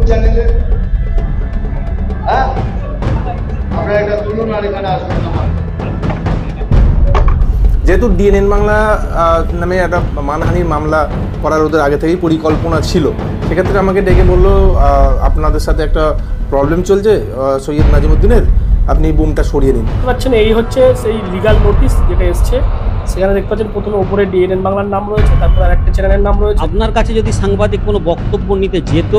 চ্যানেলে। হ্যাঁ, আপনারা একটা তুলুন আর এখানে আসবেন আমার। যেহেতু ডিএনএন বাংলা নামে একটা মানহানির মামলা করার ওদের আগে থেকেই পরিকল্পনা ছিল, সেক্ষেত্রে আমাকে ডেকে বললো আপনাদের সাথে একটা প্রবলেম চলছে সৈয়দ নাজিমুদ্দিনের, আপনি বুমটা সরিয়ে নিন। পাচ্ছেন এই হচ্ছে সেই লিগাল নোটিশ যেটা এসছে, সেখানে দেখতে পাচ্ছেন প্রথমে ওপরে ডিএনএন বাংলার নাম রয়েছে, তারপর আরেকটা চ্যানেলের নাম রয়েছে। আপনার কাছে যদি সাংবাদিক কোনো বক্তব্য নিতে যেত,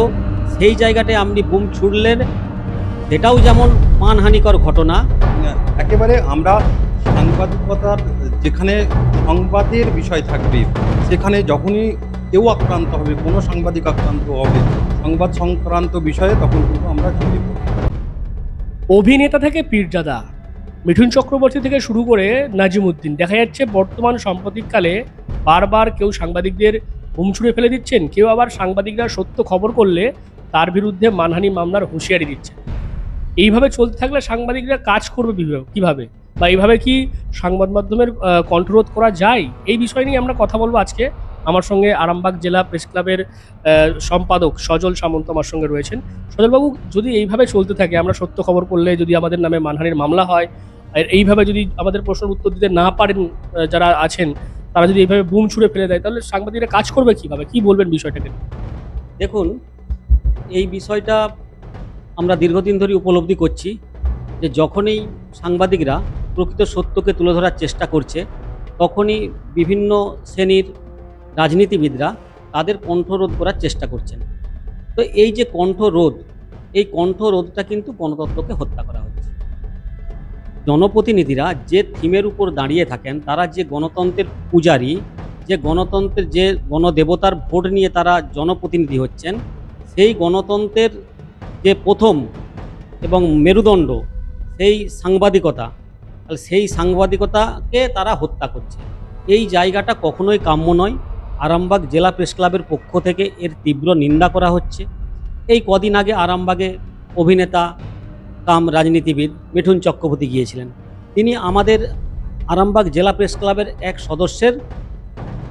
সেই জায়গাটায় আপনি বুম ছুড়লেন, সেটাও যেমন মানহানিকর ঘটনা। একেবারে আমরা সাংবাদিকতার যেখানে সংবাদের বিষয় থাকবে, সেখানে যখনই কেউ আক্রান্ত হবে, কোনো সাংবাদিক আক্রান্ত হবে সংবাদ সংক্রান্ত বিষয়ে, তখন কিন্তু আমরা ঝুঁকি পড়ব। অভিনেতা থেকে পীরজাদা, মিঠুন চক্রবর্তী থেকে শুরু করে নাজিমুদ্দিন, দেখা যাচ্ছে বর্তমান সাম্প্রতিককালে বারবার কেউ সাংবাদিকদের বুম ছুঁড়ে ফেলে দিচ্ছেন, কেউ আবার সাংবাদিকরা সত্য খবর করলে তার বিরুদ্ধে মানহানি মামলার হুঁশিয়ারি দিচ্ছেন। এইভাবে চলতে থাকলে সাংবাদিকরা কাজ করবে কিভাবে, বা এইভাবে কি সংবাদ মাধ্যমের কণ্ঠরোধ করা যায়? এই বিষয় নিয়ে আমরা কথা বলবো আজকে। আমার সঙ্গে আরামবাগ জেলা প্রেস ক্লাবের সম্পাদক সজল সামন্ত আমার সঙ্গে রয়েছেন। সজলবাবু, যদি এইভাবে চলতে থাকে, আমরা সত্য খবর করলে যদি আমাদের নামে মানহানির মামলা হয়, আর এইভাবে যদি আমাদের প্রশ্নের উত্তর দিতে না পারেন যারা আছেন, তারা যদি এইভাবে বুম ছুঁড়ে ফেলে দেয়, তাহলে সাংবাদিকরা কাজ করবে কিভাবে? কি বলবেন বিষয়টাকে? দেখুন, এই বিষয়টা আমরা দীর্ঘদিন ধরে উপলব্ধি করছি যে যখনই সাংবাদিকরা প্রকৃত সত্যকে তুলে ধরার চেষ্টা করছে, তখনই বিভিন্ন শ্রেণীর রাজনীতিবিদরা তাদের কণ্ঠরোধ করার চেষ্টা করছেন। তো এই যে কণ্ঠরোধ, এই কণ্ঠরোধটা কিন্তু গণতন্ত্রকে হত্যা করা হচ্ছে। জনপ্রতিনিধিরা যে থিমের উপর দাঁড়িয়ে থাকেন, তারা যে গণতন্ত্রের পূজারী, যে গণতন্ত্রের যে গণদেবতার ভোট নিয়ে তারা জনপ্রতিনিধি হচ্ছেন, সেই গণতন্ত্রের যে প্রথম এবং মেরুদণ্ড সেই সাংবাদিকতা, সেই সাংবাদিকতাকে তারা হত্যা করছে। এই জায়গাটা কখনোই কাম্য নয়। আরামবাগ জেলা প্রেস ক্লাবের পক্ষ থেকে এর তীব্র নিন্দা করা হচ্ছে। এই কদিন আগে আরামবাগে অভিনেতা কাম রাজনীতিবিদ মিঠুন চক্রবর্তী গিয়েছিলেন। তিনি আমাদের আরামবাগ জেলা প্রেস ক্লাবের এক সদস্যের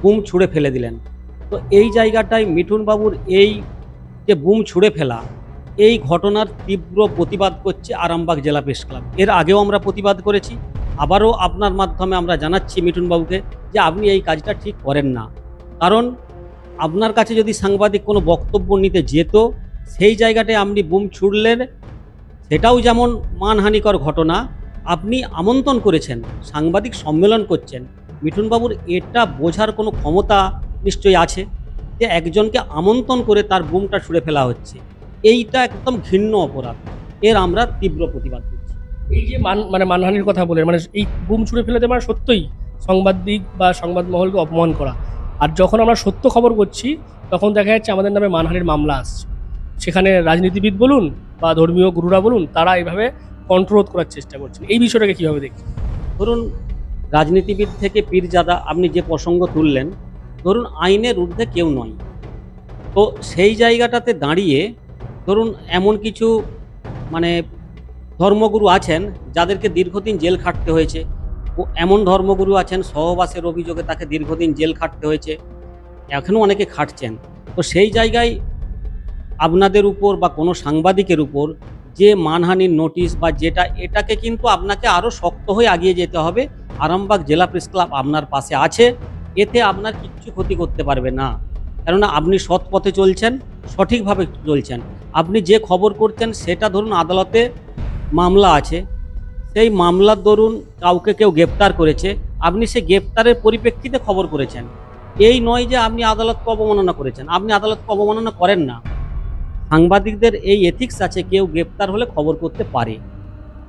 বুম ছুঁড়ে ফেলে দিলেন। তো এই জায়গাটায় মিঠুনবাবুর এই যে বুম ছুঁড়ে ফেলা, এই ঘটনার তীব্র প্রতিবাদ করছে আরামবাগ জেলা প্রেস ক্লাব। এর আগেও আমরা প্রতিবাদ করেছি, আবারও আপনার মাধ্যমে আমরা জানাচ্ছি মিঠুনবাবুকে যে আপনি এই কাজটা ঠিক করেন না। কারণ আপনার কাছে যদি সাংবাদিক কোনো বক্তব্য নিতে যেত, সেই জায়গাটায় আপনি বুম ছুড়লেন, সেটাও যেমন মানহানিকর ঘটনা। আপনি আমন্ত্রণ করেছেন, সাংবাদিক সম্মেলন করছেন, মিঠুনবাবুর এটা বোঝার কোনো ক্ষমতা নিশ্চয়ই আছে যে একজনকে আমন্ত্রণ করে তার বুমটা ছুঁড়ে ফেলা হচ্ছে। এইটা একদম ঘৃণ্য অপরাধ। এর আমরা তীব্র প্রতিবাদ করছি। এই যে মানহানির কথা বলে, মানে এই বুম ছুঁড়ে ফেলে দেওয়া, মানে সত্যই সাংবাদিক বা সংবাদ মহলকে অপমান করা। আর যখন আমরা সত্য খবর করছি, তখন দেখা যাচ্ছে আমাদের নামে মানহানির মামলা আসছে। সেখানে রাজনীতিবিদ বলুন বা ধর্মীয় গুরুরা বলুন, তারা এইভাবে কণ্ঠরোধ করার চেষ্টা করছেন। এই বিষয়টাকে কীভাবে দেখছেন? ধরুন, রাজনীতিবিদ থেকে পীরজাদা আপনি যে প্রসঙ্গ তুললেন, ধরুন আইনের ঊর্ধ্বে কেউ নয়। তো সেই জায়গাটাতে দাঁড়িয়ে ধরুন এমন কিছু মানে ধর্মগুরু আছেন যাদেরকে দীর্ঘদিন জেল খাটতে হয়েছে, ও এমন ধর্মগুরু আছেন সহবাসের অভিযোগে তাকে দীর্ঘদিন জেল খাটতে হয়েছে, এখনও অনেকে খাটছেন। তো সেই জায়গায় আপনাদের উপর বা কোনো সাংবাদিকের উপর যে মানহানির নোটিশ বা যেটা, এটাকে কিন্তু আপনাকে আরও শক্ত হয়ে এগিয়ে যেতে হবে। আরামবাগ জেলা প্রেস ক্লাব আপনার পাশে আছে, এতে আপনার কিচ্ছু ক্ষতি করতে পারবে না। কেননা আপনি সৎ পথে চলছেন, সঠিকভাবে চলছেন। আপনি যে খবর করছেন সেটা ধরুন আদালতে মামলা আছে, সেই মামলার দরুন কাউকে কেউ গ্রেপ্তার করেছে, আপনি সেই গ্রেপ্তারের পরিপ্রেক্ষিতে খবর করেছেন। এই নয় যে আপনি আদালতকে অবমাননা করেছেন। আপনি আদালতকে অবমাননা করেন না। সাংবাদিকদের এই এথিক্স আছে, কেউ গ্রেপ্তার হলে খবর করতে পারে।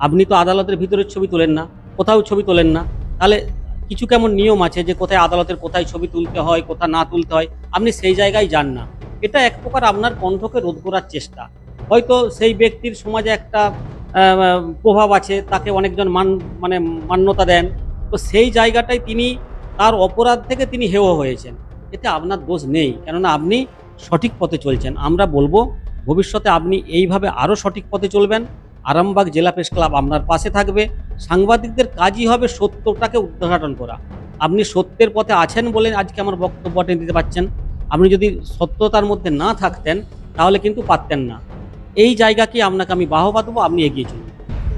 আপনি তো আদালতের ভিতরের ছবি তোলেন না, কোথাও ছবি তোলেন না, তাহলে কিছু কেমন নিয়ম আছে যে কোথায় আদালতের কোথায় ছবি তুলতে হয়, কোথায় না তুলতে হয়, আপনি সেই জায়গায় যান না। এটা এক প্রকার আপনার কণ্ঠকে রোধ করার চেষ্টা। হয়তো সেই ব্যক্তির সমাজে একটা প্রভাব আছে, তাকে অনেকজন মান্যতা দেন, তো সেই জায়গাটায় তিনি তার অপরাধ থেকে তিনি হেয় হয়েছেন, এতে আপনার দোষ নেই, কেননা আপনি সঠিক পথে চলছেন। আমরা বলবো ভবিষ্যতে আপনি এইভাবে আরও সঠিক পথে চলবেন। আরামবাগ জেলা প্রেস ক্লাব আপনার পাশে থাকবে। সাংবাদিকদের কাজই হবে সত্যটাকে উদ্ঘাটন করা। আপনি সত্যের পথে আছেন বলে আজকে আমার বক্তব্যটা দিতে পারছেন। আপনি যদি সত্যতার মধ্যে না থাকতেন তাহলে কিন্তু পারতেন না। এই জায়গাকে আপনাকে আমি বাহবা দেবো, আপনি এগিয়ে চলুন।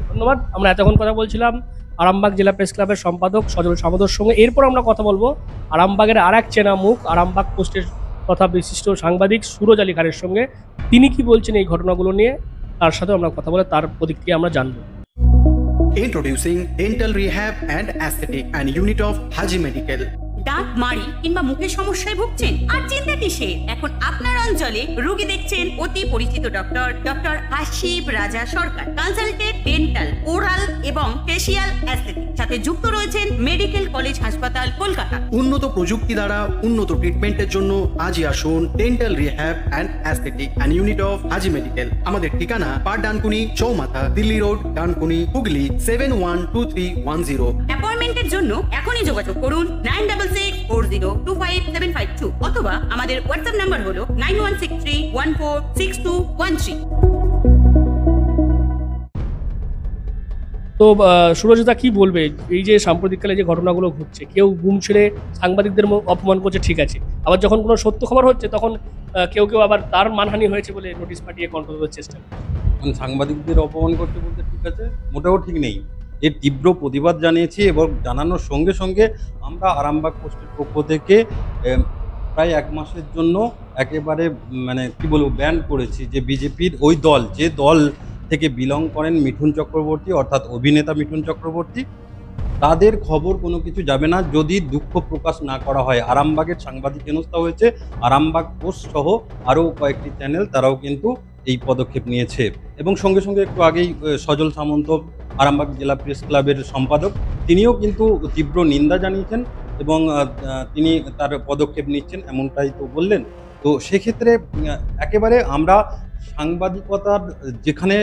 ধন্যবাদ। আমরা এতক্ষণ কথা বলছিলাম আরামবাগ জেলা প্রেস ক্লাবের সম্পাদক সজল সামন্তর সঙ্গে। এরপর আমরা কথা বলবো আরামবাগের আর এক চেনা মুখ, আরামবাগ পোস্টের তথা বিশিষ্ট সাংবাদিক সুরজ আলী খানের সঙ্গে। তিনি কি বলছেন এই ঘটনাগুলো নিয়ে, তার সাথে আমরা কথা বলে তার প্রতিক্রিয়া আমরা জানবো। Introducing Dental Rehab and Aesthetic and Unit of Haji Medical. দাঁত মাড়ি কিংবা মুখের সমস্যায় ভুগছেন? আর চিন্তা কিসের? এখন আপনার অঞ্চলে রোগী দেখছেন অতি পরিচিত ডক্টর আশিফ রাজা সরকার। কনসালটেন্ট ডেন্টাল, ওরাল এবং ফেসিয়াল অ্যাস্থেটিক, সাথে যুক্ত রয়েছেন মেডিকেল কলেজ হাসপাতাল কলকাতা। উন্নত প্রযুক্তি দ্বারা উন্নত ট্রিটমেন্টের জন্য আজই আসুন dental rehab and aesthetic and unit of Haji medical. আমাদের ঠিকানা পার ডানকুনি চৌমাথা, দিল্লি রোড, ডানকুনি, হুগলি 712310। অ্যাপয়েন্টমেন্টের জন্য এখনই যোগাযোগ করুন 9664025752 অথবা আমাদের হোয়াটসঅ্যাপ নাম্বার হলো 9163146213। তো সুরজিতা কি বলবে, এই যে সাম্প্রতিককালে যে ঘটনাগুলো ঘটছে, কেউ বুম ছেড়ে সাংবাদিকদের অপমান করছে, ঠিক আছে, আবার যখন কোনো সত্য খবর হচ্ছে তখন কেউ আবার তার মানহানি হয়েছে বলে নোটিশ পাঠিয়ে কন্ট্রোল করার চেষ্টা করে। সাংবাদিকদের অপমান করতে বলতে ঠিক আছে, মোটেও ঠিক নেই। এর তীব্র প্রতিবাদ জানিয়েছি এবং জানানোর সঙ্গে সঙ্গে আমরা আরামবাগ পোস্টের পক্ষ থেকে প্রায় 1 মাসের জন্য একেবারে মানে কি বলবো ব্যান করেছি যে বিজেপির ওই দল, যে দল থেকে বিলং করেন মিঠুন চক্রবর্তী অর্থাৎ অভিনেতা মিঠুন চক্রবর্তী, তাদের খবর কোনো কিছু যাবে না যদি দুঃখ প্রকাশ না করা হয়। আরামবাগের সাংবাদিক হেনস্থা হয়েছে, আরামবাগ পোস্ট সহ আরও কয়েকটি চ্যানেল তারাও কিন্তু এই পদক্ষেপ নিয়েছে। এবং সঙ্গে সঙ্গে একটু আগেই সজল সামন্ত আরামবাগ জেলা প্রেস ক্লাবের সম্পাদক, তিনিও কিন্তু তীব্র নিন্দা জানিয়েছেন এবং তিনি তার পদক্ষেপ নিচ্ছেন এমনটাই তো বললেন। তো সেক্ষেত্রে একেবারে আমরা সাংবাদিকতার যেখানে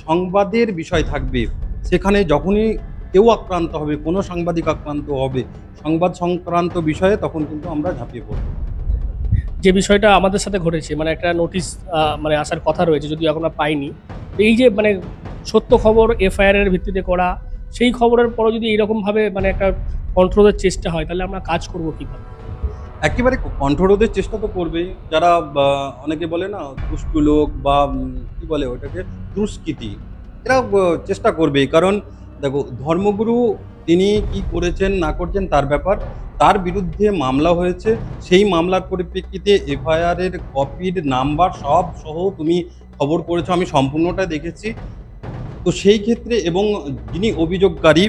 সংবাদের বিষয় থাকবে, সেখানে যখনই কেউ আক্রান্ত হবে, কোনো সাংবাদিক আক্রান্ত হবে সংবাদ সংক্রান্ত বিষয়ে, তখন কিন্তু আমরা ঝাঁপিয়ে পড়ব। যে বিষয়টা আমাদের সাথে ঘটেছে, মানে একটা নোটিশ মানে আসার কথা রয়েছে, যদিও এখন আমরা পাইনি। এই যে মানে সত্য খবর এফআইআর এর ভিত্তিতে করা, সেই খবরের পরও যদি এইরকমভাবে মানে একটা কন্ট্রোলের চেষ্টা হয়, তাহলে আমরা কাজ করব কীভাবে? একেবারে কণ্ঠরোধের চেষ্টা তো করবেই, যারা অনেকে বলে না দুষ্টু লোক বা কি বলে ওটাকে দুষ্কৃতী, এরা চেষ্টা করবেই। কারণ দেখো, ধর্মগুরু তিনি কি করেছেন না করছেন তার ব্যাপার, তার বিরুদ্ধে মামলা হয়েছে, সেই মামলার পরিপ্রেক্ষিতে এফআইআরের কপির নাম্বার সব সহ তুমি খবর করেছো, আমি সম্পূর্ণটা দেখেছি। তো সেই ক্ষেত্রে এবং যিনি অভিযোগকারী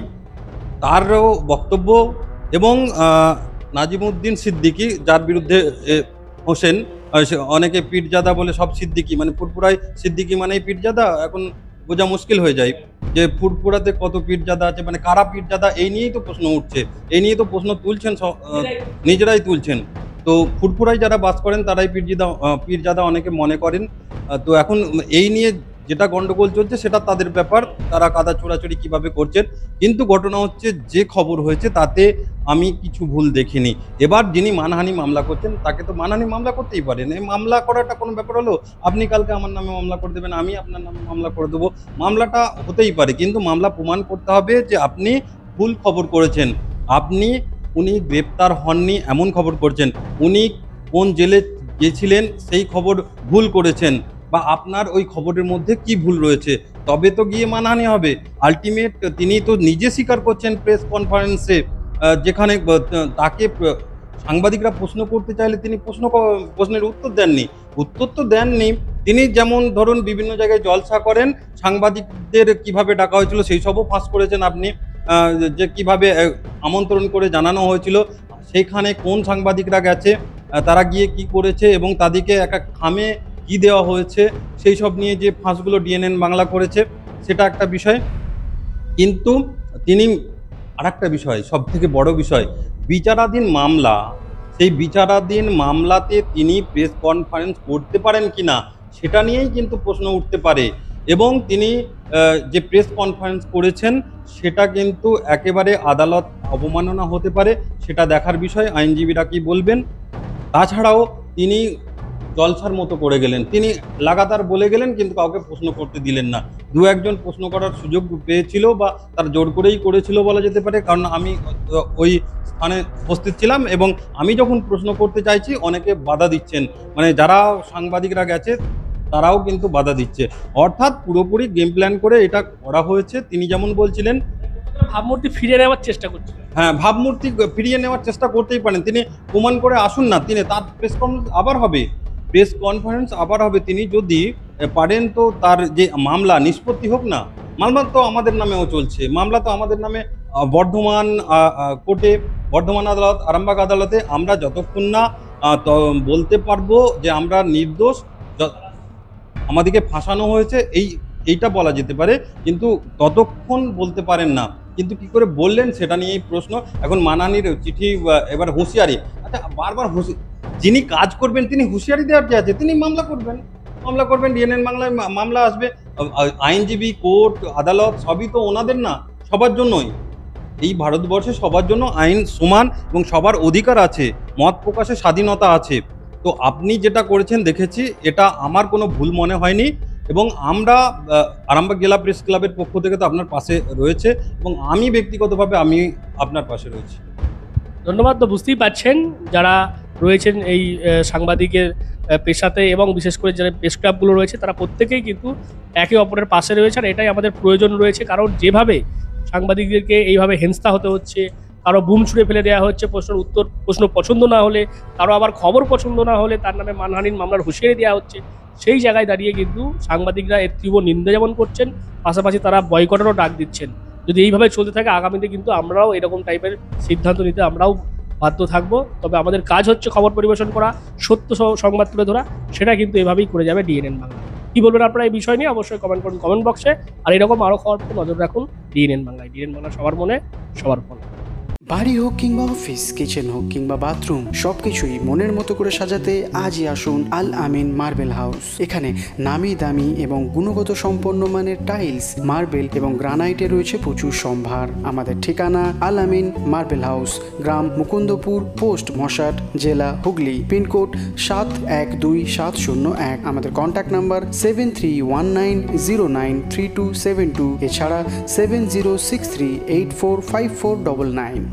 তারও বক্তব্য এবং নাজিমউদ্দিন সিদ্দিকী যার বিরুদ্ধে হোসেন, অনেকে পীরজাদা বলে, সব সিদ্দিকী মানে ফুরফুরায় সিদ্দিকী মানেই পীরজাদা, এখন বোঝা মুশকিল হয়ে যায় যে ফুরফুরাতে কত পীরজাদা আছে, মানে কারা পীরজাদা, এই নিয়েই তো প্রশ্ন উঠছে, এই নিয়ে তো প্রশ্ন তুলছেন, নিজেরাই তুলছেন। তো ফুরফুরায় যারা বাস করেন তারাই পীরজাদা অনেকে মনে করেন। তো এখন এই নিয়ে যেটা গন্ডগোল চলছে সেটা তাদের ব্যাপার, তারা কাদা চোরাচুরি কিভাবে করছেন। কিন্তু ঘটনা হচ্ছে যে খবর হয়েছে তাতে আমি কিছু ভুল দেখিনি। এবার যিনি মানহানি মামলা করছেন তাকে তো মানহানি মামলা করতেই পারেন, এই মামলা করাটা কোনো ব্যাপার হলো? আপনি কালকে আমার নামে মামলা করে দেবেন, আমি আপনার নামে মামলা করে দেবো, মামলাটা হতেই পারে, কিন্তু মামলা প্রমাণ করতে হবে যে আপনি ভুল খবর করেছেন, উনি গ্রেপ্তার হননি এমন খবর করছেন, উনি কোন জেলে গিয়েছিলেন সেই খবর ভুল করেছেন, বা আপনার ওই খবরের মধ্যে কি ভুল রয়েছে, তবে তো গিয়ে মানহানি হবে। আলটিমেট তিনি তো নিজে স্বীকার করছেন প্রেস কনফারেন্সে, যেখানে তাকে সাংবাদিকরা প্রশ্ন করতে চাইলে তিনি প্রশ্নের উত্তর দেননি। তিনি যেমন ধরুন বিভিন্ন জায়গায় জলসা করেন, সাংবাদিকদের কিভাবে ডাকা হয়েছিল সেই সবও ফাঁস করেছেন আপনি, যে কিভাবে আমন্ত্রণ করে জানানো হয়েছিল, সেইখানে কোন সাংবাদিকরা গেছে, তারা গিয়ে কি করেছে এবং তাদেরকে এক খামে কি দেওয়া হয়েছে, সেই সব নিয়ে যে ফাঁসগুলো ডিএনএন বাংলা করেছে সেটা একটা বিষয়। কিন্তু তিনি আরেকটা বিষয়, সব থেকে বড় বিষয়, বিচারাধীন মামলা, সেই বিচারাধীন মামলাতে তিনি প্রেস কনফারেন্স করতে পারেন কিনা সেটা নিয়েই কিন্তু প্রশ্ন উঠতে পারে। এবং তিনি যে প্রেস কনফারেন্স করেছেন সেটা কিন্তু একেবারে আদালত অবমাননা হতে পারে, সেটা দেখার বিষয়, আইনজীবীরা কি বলবেন। তাছাড়াও তিনি জলসার মতো করে গেলেন, তিনি লাগাতার বলে গেলেন কিন্তু কাউকে প্রশ্ন করতে দিলেন না। দু একজন প্রশ্ন করার সুযোগ পেয়েছিল বা তার জোর করেই করেছিল বলা যেতে পারে, কারণ আমি ওই স্থানে উপস্থিত ছিলাম এবং আমি যখন প্রশ্ন করতে চাইছি অনেকে বাধা দিচ্ছেন, মানে যারা সাংবাদিকরা গেছে তারাও কিন্তু বাধা দিচ্ছে। অর্থাৎ পুরোপুরি গেম প্ল্যান করে এটা করা হয়েছে। তিনি যেমন বলছিলেন, ভাবমূর্তি ফিরে নেওয়ার চেষ্টা করছে। হ্যাঁ, ভাবমূর্তি ফিরিয়ে নেওয়ার চেষ্টা করতেই পারেন। তিনি প্রমাণ করে আসুন না, তিনি তার প্রেস কনফারেন্স আবার হবে। তিনি যদি পারেন তো তার যে মামলা নিষ্পত্তি হোক না, মামলা তো আমাদের নামেও চলছে, মামলা তো আমাদের নামে বর্ধমান কোর্টে, বর্ধমান আদালত, আরামবাগ আদালতে। আমরা যতক্ষণ না বলতে পারবো যে আমরা নির্দোষ, আমাদেরকে ফাঁসানো হয়েছে, এইটা বলা যেতে পারে, কিন্তু ততক্ষণ বলতে পারেন না। কিন্তু কি করে বললেন সেটা নিয়েই প্রশ্ন। এখন মানহানির চিঠি, এবার হুঁশিয়ারি। আচ্ছা, বারবার যিনি কাজ করবেন তিনি হুঁশিয়ারি দেওয়ার যে আছে, তিনি মামলা করবেন, ডিএনএন বাংলায় মামলা আসবে। আইনজীবী, কোর্ট, আদালত সবই তো ওনাদের না, সবার জন্যই। এই ভারতবর্ষে সবার জন্য আইন সমান এবং সবার অধিকার আছে, মত প্রকাশের স্বাধীনতা আছে। তো আপনি যেটা করেছেন দেখেছি, এটা আমার কোনো ভুল মনে হয়নি, এবং আমরা আরামবাগ জেলা প্রেস ক্লাবের পক্ষ থেকে তো আপনার পাশে রয়েছে, এবং আমি ব্যক্তিগতভাবে আমি আপনার পাশে রয়েছি। ধন্যবাদ। তো বুঝতেই পারছেন যারা রয়েছেন এই সাংবাদিকের পেশাতে, এবং বিশেষ করে যারা প্রেস ক্লাবগুলো রয়েছে, তারা প্রত্যেকেই কিন্তু একে অপরের পাশে রয়েছে। আর এটাই আমাদের প্রয়োজন রয়েছে, কারণ যেভাবে সাংবাদিকদেরকে এইভাবে হেনস্থা হতে হচ্ছে, কারো বুম ছুঁড়ে ফেলে দেওয়া হচ্ছে, প্রশ্ন পছন্দ না হলে, কারো আবার খবর পছন্দ না হলে তার নামে মানহানির মামলার হুঁশিয়ারি দেওয়া হচ্ছে, সেই জায়গায় দাঁড়িয়ে কিন্তু সাংবাদিকরা এর তীব্র নিন্দা যেমন করছেন, পাশাপাশি তারা বয়কটেরও ডাক দিচ্ছেন। যদি এইভাবে চলতে থাকে আগামীতে কিন্তু আমরাও এরকম টাইপের সিদ্ধান্ত নিতে আমরাও বাধ্য থাকবো। তবে আমাদের কাজ হচ্ছে খবর পরিবেশন করা, সত্য সংবাদ তুলে ধরা, সেটা কিন্তু এভাবেই করে যাবে ডিএনএন বাংলা। কি বলবেন আপনারা এই বিষয় নিয়ে অবশ্যই কমেন্ট করুন কমেন্ট বক্সে। আর এরকম আরও খবর নজর রাখুন ডিএনএন বাংলায়। ডিএনএন বাংলা সবার মনে, সবার ফোনে। বাড়ি হোক কিংবা অফিস, কিচেন হোক কিংবা বাথরুম, সবকিছুই মনের মতো করে সাজাতে আজই আসুন আল আমিন মার্বেল হাউস। এখানে নামি দামি এবং গুণগত সম্পন্ন মানের টাইলস, মার্বেল এবং গ্রানাইটে রয়েছে প্রচুর সম্ভার। আমাদের ঠিকানা আল আমিন মার্বেল হাউস, গ্রাম মুকুন্দপুর, পোস্ট মশাট, জেলা হুগলি, পিনকোড 712701। আমাদের কন্ট্যাক্ট নাম্বার 7319093272, এছাড়া 7063845499।